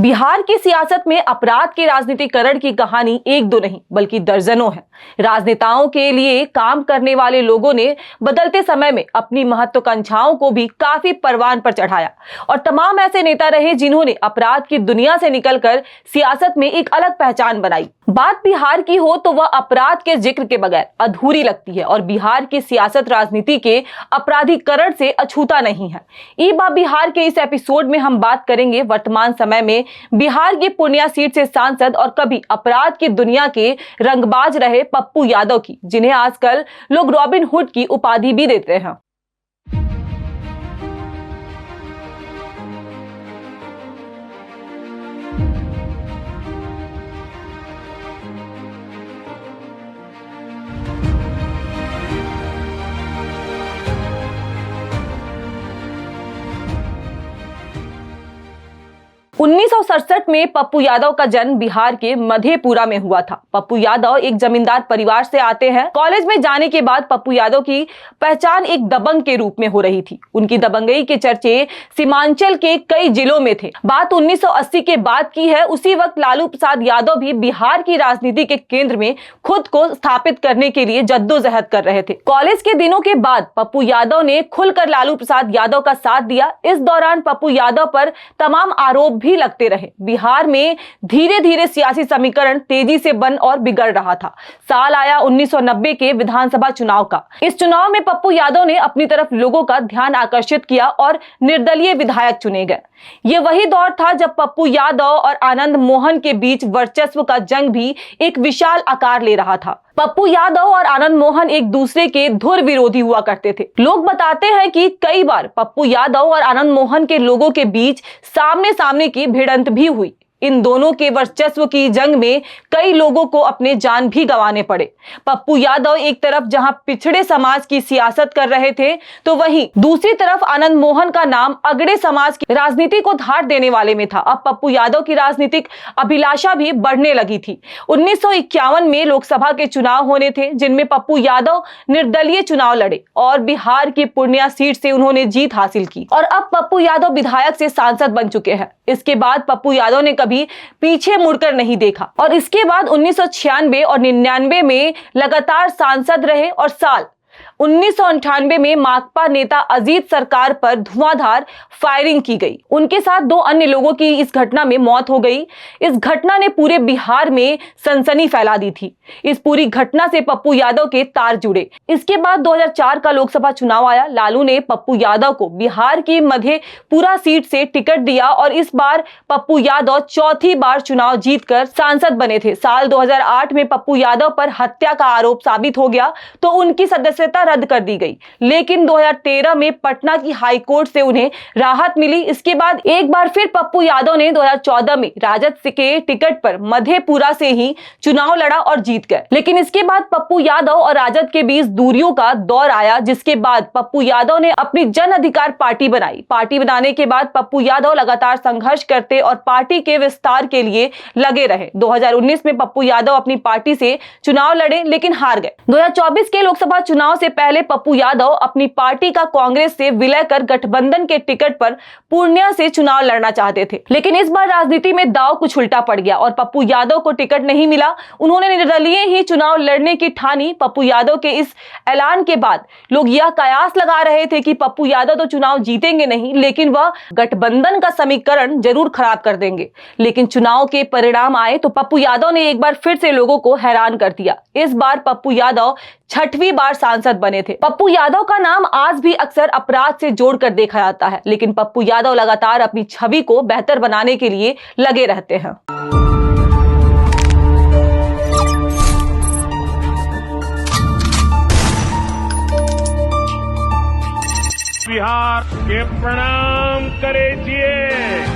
बिहार की सियासत में अपराध के राजनीतिकरण की कहानी एक दो नहीं बल्कि दर्जनों है। राजनेताओं के लिए काम करने वाले लोगों ने बदलते समय में अपनी महत्वाकांक्षाओं को भी काफी परवान पर चढ़ाया और तमाम ऐसे नेता रहे जिन्होंने अपराध की दुनिया से निकलकर सियासत में एक अलग पहचान बनाई। बात बिहार की हो तो वह अपराध के जिक्र के बगैर अधूरी लगती है और बिहार की सियासत राजनीति के अपराधीकरण से अछूता नहीं है। बिहार के इस एपिसोड में हम बात करेंगे वर्तमान समय में बिहार की पूर्णिया सीट से सांसद और कभी अपराध की दुनिया के रंगबाज रहे पप्पू यादव की, जिन्हें आजकल लोग रॉबिन हुड की उपाधि भी देते हैं। 1967 में पप्पू यादव का जन्म बिहार के मधेपुरा में हुआ था। पप्पू यादव एक जमींदार परिवार से आते हैं। कॉलेज में जाने के बाद पप्पू यादव की पहचान एक दबंग के रूप में हो रही थी। उनकी दबंगई के चर्चे सीमांचल के कई जिलों में थे। बात 1980 के बाद की है। उसी वक्त लालू प्रसाद यादव भी बिहार की राजनीति के केंद्र में खुद को स्थापित करने के लिए जद्दोजहद कर रहे थे। कॉलेज के दिनों के बाद पप्पू यादव ने खुलकर लालू प्रसाद यादव का साथ दिया। इस दौरान पप्पू यादव पर तमाम आरोप भी लगते रहे। बिहार में धीरे धीरे सियासी समीकरण तेजी से बन और बिगड़ रहा था। साल आया 1990 के विधानसभा चुनाव का। इस चुनाव में पप्पू यादव ने अपनी तरफ लोगों का ध्यान आकर्षित किया और निर्दलीय विधायक चुने गए। ये वही दौर था जब पप्पू यादव और आनंद मोहन के बीच वर्चस्व का जंग भी एक विशाल आकार ले रहा था। पप्पू यादव और आनंद मोहन एक दूसरे के धुर विरोधी हुआ करते थे। लोग बताते हैं कि कई बार पप्पू यादव और आनंद मोहन के लोगों के बीच सामने सामने की भिड़ंत भी हुई। इन दोनों के वर्चस्व की जंग में कई लोगों को अपने जान भी गंवाने पड़े। पप्पू यादव एक तरफ जहां पिछड़े समाज की सियासत कर रहे थे, तो वहीं दूसरी तरफ आनंद मोहन का नाम अगड़े समाज की राजनीति को धार देने वाले में था। अब पप्पू यादव की राजनीतिक अभिलाषा भी बढ़ने लगी थी। 1951 में लोकसभा के चुनाव होने थे, जिनमें पप्पू यादव निर्दलीय चुनाव लड़े और बिहार की पूर्णिया सीट से उन्होंने जीत हासिल की और अब पप्पू यादव विधायक से सांसद बन चुके हैं। इसके बाद पप्पू यादव ने कभी पीछे मुड़कर नहीं देखा और इसके बाद 1996 और 99 में लगातार सांसद रहे और साल 1998 में माकपा नेता अजीत सरकार पर धुआंधार फायरिंग की गई। उनके साथ दो अन्य लोगों की इस घटना में मौत हो गई। इस घटना ने पूरे बिहार में सनसनी फैला दी थी। इस पूरी घटना से पप्पू यादव के तार जुड़े। इसके बाद 2004 का लोकसभा चुनाव आया। लालू ने पप्पू यादव को बिहार की मधेपुरा सीट से टिकट दिया और इस बार पप्पू यादव चौथी बार चुनाव जीतकर सांसद बने थे। साल 2008 में पप्पू यादव पर हत्या का आरोप साबित हो गया तो उनकी सदस्यता रद्द कर दी गई, लेकिन 2013 में पटना की हाई कोर्ट से उन्हें राहत मिली। इसके बाद एक बार फिर पप्पू यादव ने 2014 में राजद के टिकट पर मधेपुरा से ही चुनाव लड़ा और जीत गए। लेकिन इसके बाद पप्पू यादव और राजद के बीच दूरियों का दौर आया, जिसके बाद पप्पू यादव ने अपनी जन अधिकार पार्टी बनाई। पार्टी बनाने के बाद पप्पू यादव लगातार संघर्ष करते और पार्टी के विस्तार के लिए लगे रहे। 2019 में पप्पू यादव अपनी पार्टी से चुनाव लड़े लेकिन हार गए। 2024 के लोकसभा चुनाव से पहले पप्पू यादव अपनी पार्टी का कांग्रेस से विलय कर गठबंधन के टिकट पर पूर्णिया से चुनाव लड़ना चाहते थे, लेकिन इस बार राजनीति में दांव कुछ उल्टा पड़ गया और पप्पू यादव को टिकट नहीं मिला। उन्होंने निर्दलीय ही चुनाव लड़ने की ठानी। पप्पू यादव के इस ऐलान के बाद लोग यह कयास लगा रहे थे कि पप्पू यादव तो चुनाव जीतेंगे नहीं, लेकिन वह गठबंधन का समीकरण जरूर खराब कर देंगे। लेकिन चुनाव के परिणाम आए तो पप्पू यादव ने एक बार फिर से लोगों को हैरान कर दिया। इस बार पप्पू यादव छठवीं बार सांसद बने थे। पप्पू यादव का नाम आज भी अक्सर अपराध से जोड़कर देखा जाता है, लेकिन पप्पू यादव लगातार अपनी छवि को बेहतर बनाने के लिए लगे रहते हैं। बिहार के प्रणाम करे जिए।